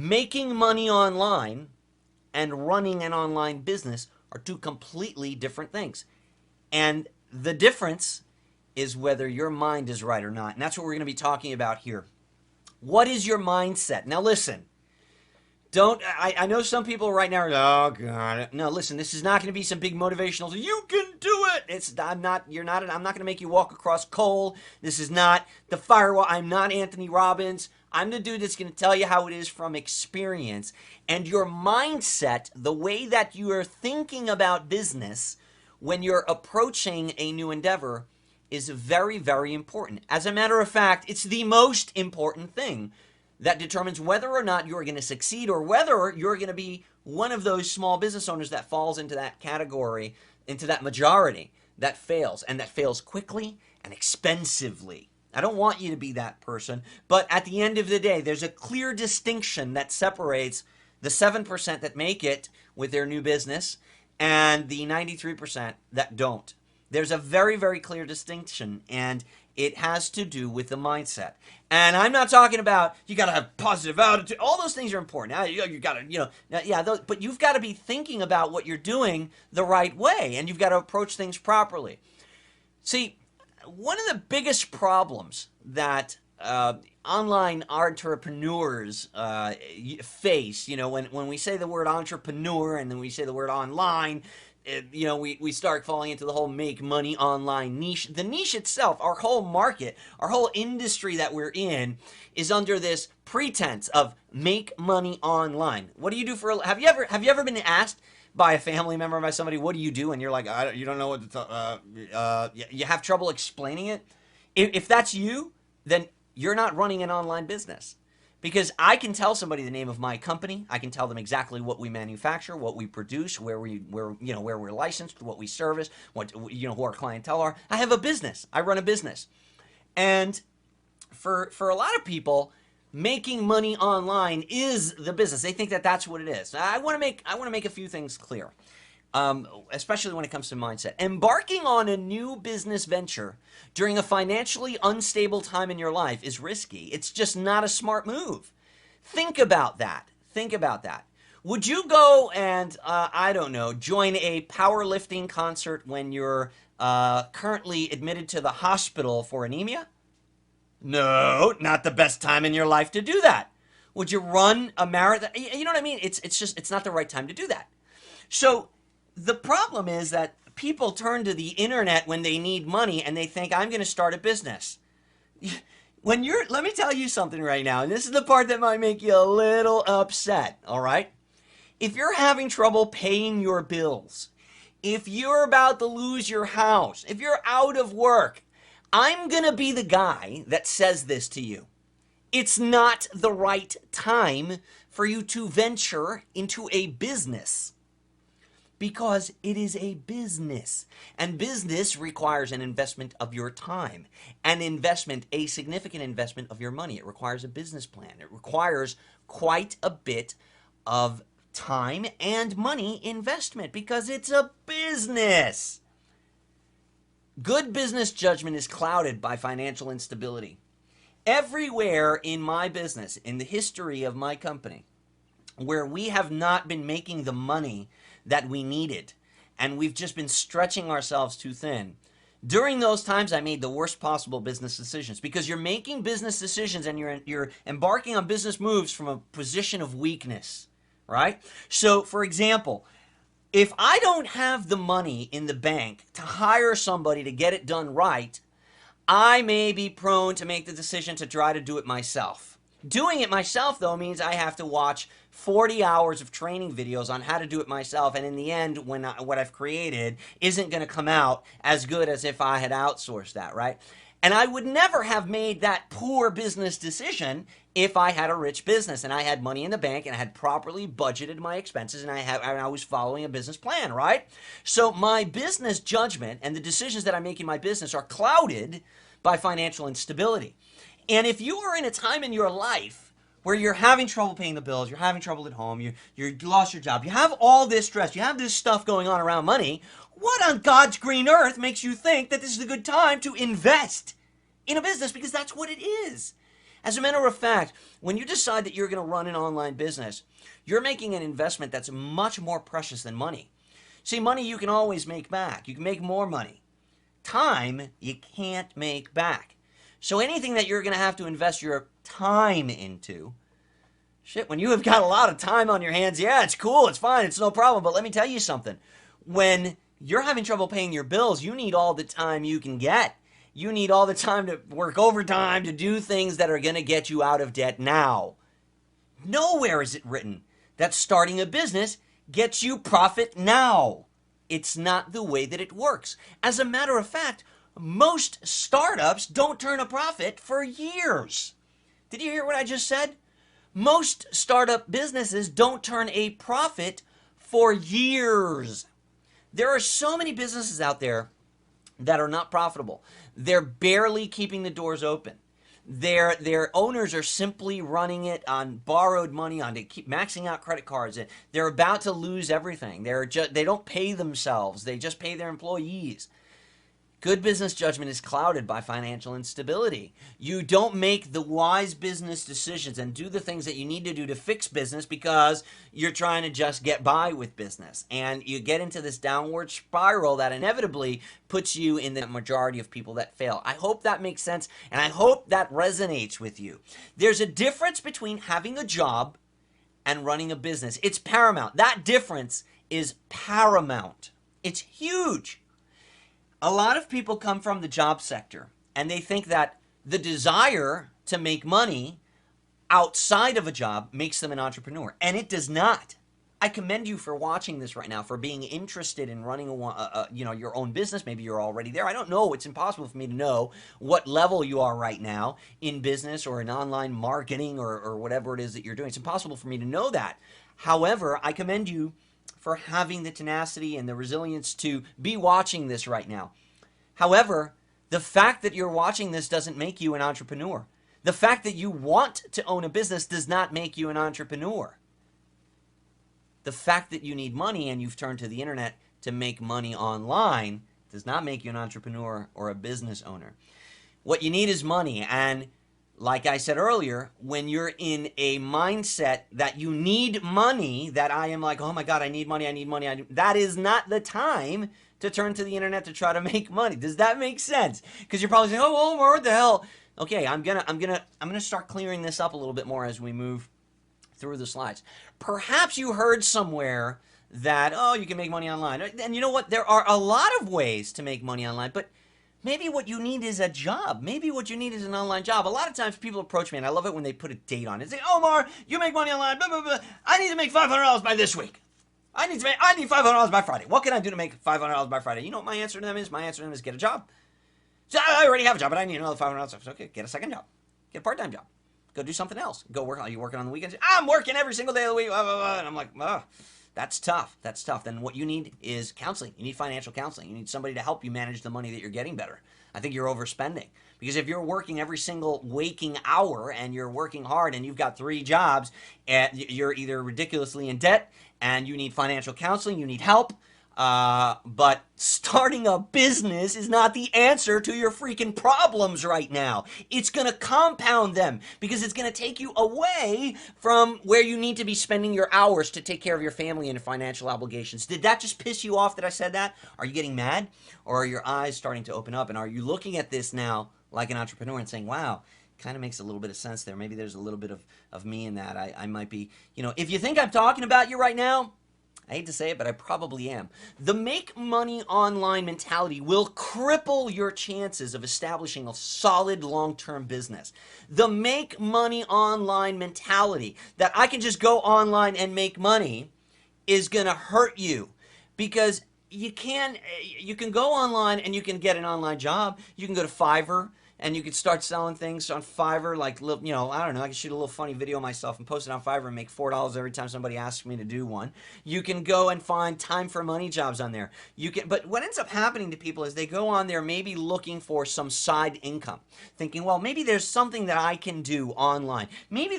Making money online and running an online business are two completely different things. And the difference is whether your mind is right or not. And that's what we're going to be talking about here. What is your mindset? Now listen, I know some people right now are, oh God. No, listen, this is not going to be some big motivational, you can do it. I'm not going to make you walk across coal. This is not the firewall. I'm not Anthony Robbins. I'm the dude that's going to tell you how it is from experience. And your mindset, the way that you are thinking about business when you're approaching a new endeavor, is very, very important. As a matter of fact, it's the most important thing that determines whether or not you're going to succeed or whether you're going to be one of those small business owners that falls into that category, into that majority that fails, and that fails quickly and expensively. I don't want you to be that person, but at the end of the day, there's a clear distinction that separates the 7% that make it with their new business and the 93% that don't. There's a very, very clear distinction, and it has to do with the mindset. And I'm not talking about you got to have positive attitude. All those things are important. Now, you got to, but you've got to be thinking about what you're doing the right way, and you've got to approach things properly. See, one of the biggest problems that online entrepreneurs face, when we say the word entrepreneur and then we say the word online, we start falling into the whole make money online niche. The niche itself, our whole market, our whole industry that we're in is under this pretense of make money online. What do you do have you ever been asked by a family member, by somebody, what do you do? And you're like, you don't know what to you have trouble explaining it. If that's you, then you're not running an online business. Because I can tell somebody the name of my company, I can tell them exactly what we manufacture, what we produce, where we're licensed, what we service, who our clientele are. I have a business. I run a business. And for a lot of people, making money online is the business. They think that that's what it is. I want to make a few things clear. Especially when it comes to mindset. Embarking on a new business venture during a financially unstable time in your life is risky. It's just not a smart move. Think about that. Would you go and, join a powerlifting concert when you're currently admitted to the hospital for anemia? No, not the best time in your life to do that. Would you run a marathon? You know what I mean? It's not the right time to do that. So, the problem is that people turn to the internet when they need money and they think, I'm going to start a business. Let me tell you something right now, and this is the part that might make you a little upset, all right? If you're having trouble paying your bills, if you're about to lose your house, if you're out of work, I'm going to be the guy that says this to you. It's not the right time for you to venture into a business. Because it is a business. And business requires an investment of your time. A significant investment of your money. It requires a business plan. It requires quite a bit of time and money investment because it's a business. Good business judgment is clouded by financial instability. Everywhere in my business, in the history of my company, where we have not been making the money that we needed, and we've just been stretching ourselves too thin. During those times, I made the worst possible business decisions because you're making business decisions and you're embarking on business moves from a position of weakness, right? So, for example, if I don't have the money in the bank to hire somebody to get it done right, I may be prone to make the decision to try to do it myself. Doing it myself, though, means I have to watch 40 hours of training videos on how to do it myself, and in the end, what I've created isn't going to come out as good as if I had outsourced that, right? And I would never have made that poor business decision if I had a rich business and I had money in the bank and I had properly budgeted my expenses and I was following a business plan, right? So my business judgment and the decisions that I make in my business are clouded by financial instability. And if you are in a time in your life where you're having trouble paying the bills, you're having trouble at home, you lost your job, you have all this stress, you have this stuff going on around money, what on God's green earth makes you think that this is a good time to invest in a business? Because that's what it is. As a matter of fact, when you decide that you're going to run an online business, you're making an investment that's much more precious than money. See, money you can always make back. You can make more money. Time, you can't make back. So anything that you're going to have to invest your time into, shit, when you have got a lot of time on your hands, yeah, it's cool, it's fine, it's no problem. But let me tell you something. When you're having trouble paying your bills, you need all the time you can get. You need all the time to work overtime, to do things that are going to get you out of debt now. Nowhere is it written that starting a business gets you profit now. It's not the way that it works. As a matter of fact, most startups don't turn a profit for years. Did you hear what I just said? Most startup businesses don't turn a profit for years. There are so many businesses out there that are not profitable. They're barely keeping the doors open. Their owners are simply running it on borrowed money, on to keep maxing out credit cards. They're about to lose everything. They don't pay themselves. They just pay their employees. Good business judgment is clouded by financial instability. You don't make the wise business decisions and do the things that you need to do to fix business because you're trying to just get by with business. And you get into this downward spiral that inevitably puts you in the majority of people that fail. I hope that makes sense, and I hope that resonates with you. There's a difference between having a job and running a business. It's paramount. That difference is paramount. It's huge. A lot of people come from the job sector and they think that the desire to make money outside of a job makes them an entrepreneur, and it does not. I commend you for watching this right now, for being interested in running your own business. Maybe you're already there. I don't know. It's impossible for me to know what level you are right now in business or in online marketing or whatever it is that you're doing. It's impossible for me to know that. However, I commend you for having the tenacity and the resilience to be watching this right now. However, the fact that you're watching this doesn't make you an entrepreneur. The fact that you want to own a business does not make you an entrepreneur. The fact that you need money and you've turned to the internet to make money online does not make you an entrepreneur or a business owner. What you need is money, and like I said earlier, when you're in a mindset that you need money, that I am like, oh my God, I need money, that is not the time to turn to the internet to try to make money. Does that make sense? Because you're probably saying, oh, well, what the hell? Okay, I'm gonna start clearing this up a little bit more as we move through the slides. Perhaps you heard somewhere that, oh, you can make money online. And you know what? There are a lot of ways to make money online, but maybe what you need is a job. Maybe what you need is an online job. A lot of times people approach me, and I love it when they put a date on it. They say, Omar, you make money online, blah, blah, blah. I need to make $500 by this week. I need $500 by Friday. What can I do to make $500 by Friday? You know what my answer to them is? My answer to them is get a job. So I already have a job, but I need another $500. Okay, get a second job. Get a part-time job. Go do something else. Go work. Are you working on the weekends? I'm working every single day of the week. Blah, blah, blah. And I'm like, oh, that's tough. That's tough. Then what you need is counseling. You need financial counseling. You need somebody to help you manage the money that you're getting better. I think you're overspending. Because if you're working every single waking hour and you're working hard and you've got 3 jobs, you're either ridiculously in debt and you need financial counseling, you need help. But starting a business is not the answer to your freaking problems right now. It's going to compound them because it's going to take you away from where you need to be spending your hours to take care of your family and financial obligations. Did that just piss you off that I said that? Are you getting mad? Or are your eyes starting to open up? And are you looking at this now like an entrepreneur and saying, wow, kind of makes a little bit of sense there. Maybe there's a little bit of me in that. I might be, if you think I'm talking about you right now, I hate to say it, but I probably am. The make money online mentality will cripple your chances of establishing a solid long-term business. The make money online mentality that I can just go online and make money is going to hurt you, because you can go online and you can get an online job. You can go to Fiverr and you can start selling things on Fiverr, like, I don't know, I can shoot a little funny video myself and post it on Fiverr and make $4 every time somebody asks me to do one. You can go and find time for money jobs on there. But what ends up happening to people is they go on there maybe looking for some side income, thinking, well, maybe there's something that I can do online. Maybe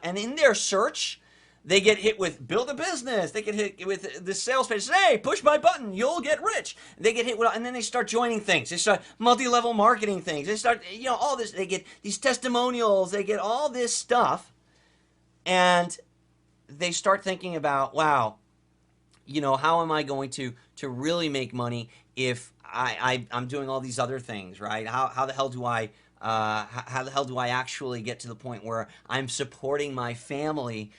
and in their search, They get hit with build a business. They get hit with the sales page. Hey, push my button, you'll get rich. They get hit with, and then they start joining things. They start multi-level marketing things. They start, all this. They get these testimonials. They get all this stuff, and they start thinking about, wow, how am I going to really make money if I'm doing all these other things, right? How the hell do I how the hell do I actually get to the point where I'm supporting my family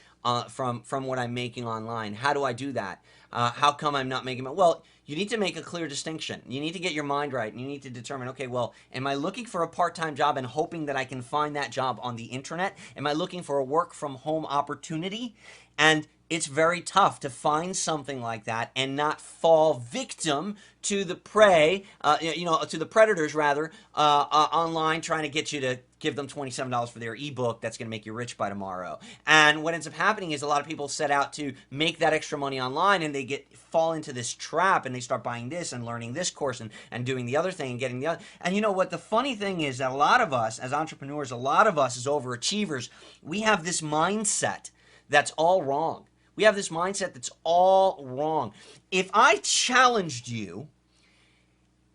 from what I'm making online? How do I do that? How come I'm not making money? Well, you need to make a clear distinction. You need to get your mind right, and you need to determine, okay, well, am I looking for a part-time job and hoping that I can find that job on the internet? Am I looking for a work-from-home opportunity? And it's very tough to find something like that and not fall victim to the prey, to the predators rather, online trying to get you to give them $27 for their ebook that's going to make you rich by tomorrow. And what ends up happening is a lot of people set out to make that extra money online, and they fall into this trap, and they start buying this and learning this course and doing the other thing and getting the other. And you know what? The funny thing is that a lot of us as entrepreneurs, a lot of us as overachievers, we have this mindset that's all wrong. We have this mindset that's all wrong. If I challenged you,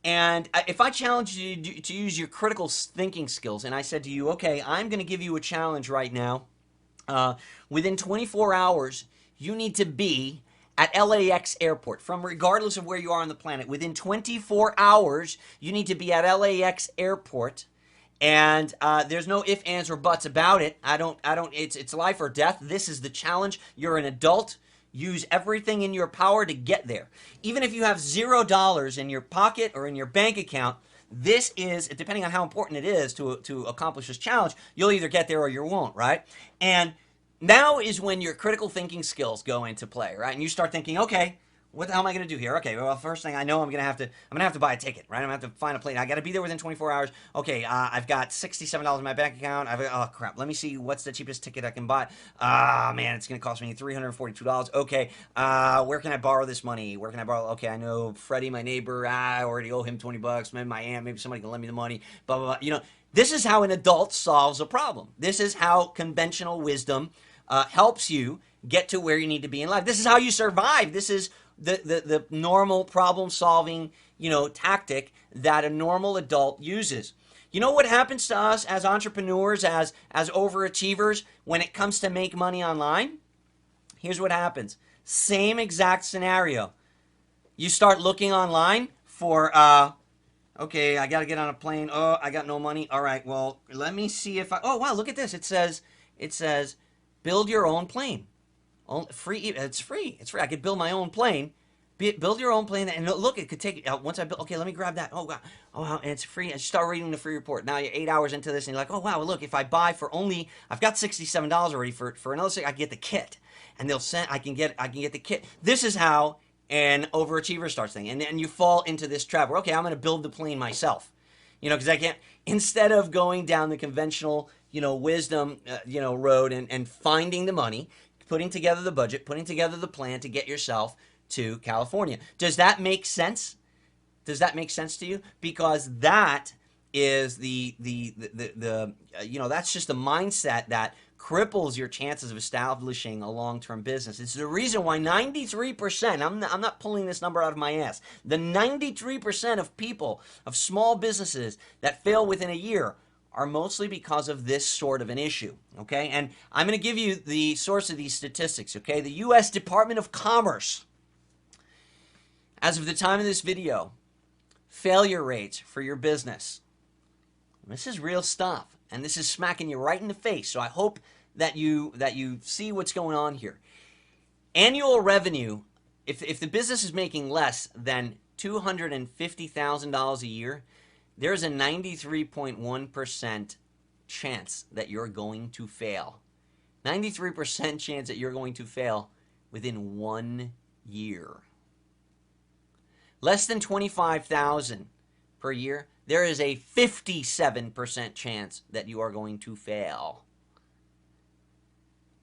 and if I challenged you to use your critical thinking skills, and I said to you, okay, I'm going to give you a challenge right now. Within 24 hours, you need to be at LAX airport, from regardless of where you are on the planet. Within 24 hours, you need to be at LAX airport. And there's no ifs, ands, or buts about it. It's life or death. This is the challenge. You're an adult. Use everything in your power to get there. Even if you have $0 in your pocket or in your bank account, this is, depending on how important it is to accomplish this challenge, you'll either get there or you won't, right? And now is when your critical thinking skills go into play, right? And you start thinking, okay, what the hell am I going to do here? Okay, well, first thing I know, I'm going to have to buy a ticket, right? I'm going to have to find a plane. I got to be there within 24 hours. Okay, I've got $67 in my bank account. Oh, crap. Let me see what's the cheapest ticket I can buy. Ah, man, it's going to cost me $342. Okay, where can I borrow this money? Where can I borrow? Okay, I know Freddie, my neighbor. I already owe him 20 bucks. Maybe my aunt, maybe somebody can lend me the money. Blah, blah, blah. This is how an adult solves a problem. This is how conventional wisdom helps you get to where you need to be in life. This is how you survive. This is the normal problem solving, tactic that a normal adult uses. You know what happens to us as entrepreneurs, as overachievers when it comes to make money online? Here's what happens. Same exact scenario. You start looking online for okay, I got to get on a plane. Oh, I got no money. All right, well, let me see if oh, wow, look at this. It says build your own plane. Free. It's free. It's free. I could build my own plane. Build your own plane, and look, it could take. Once I build, okay, let me grab that. Oh wow, and it's free. And you start reading the free report. Now you're 8 hours into this, and you're like, oh wow, look, if I buy for only, I've got $67 already for another six, I can get the kit, and they'll send. I can get the kit. This is how an overachiever starts thinking, and you fall into this trap where, okay, I'm going to build the plane myself, because I can't. Instead of going down the conventional, wisdom, road and finding the money, putting together the budget, putting together the plan to get yourself to California. Does that make sense? Does that make sense to you? Because that is that's just a mindset that cripples your chances of establishing a long-term business. It's the reason why 93%, I'm not pulling this number out of my ass, the 93% of people, of small businesses that fail within a year are mostly because of this sort of an issue, okay? And I'm going to give you the source of these statistics, okay? The U.S. Department of Commerce, as of the time of this video, failure rates for your business. This is real stuff, and this is smacking you right in the face, so I hope that you see what's going on here. Annual revenue, if the business is making less than $250,000 a year, there's a 93.1% chance that you're going to fail. 93% chance that you're going to fail within 1 year. Less than $25,000 per year, there is a 57% chance that you are going to fail.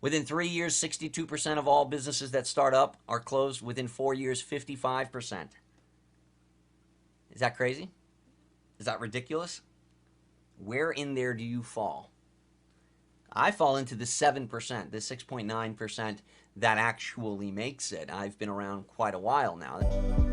Within 3 years, 62% of all businesses that start up are closed. Within 4 years, 55%. Is that crazy? Is that ridiculous? Where in there do you fall? I fall into the 7%, the 6.9% that actually makes it. I've been around quite a while now.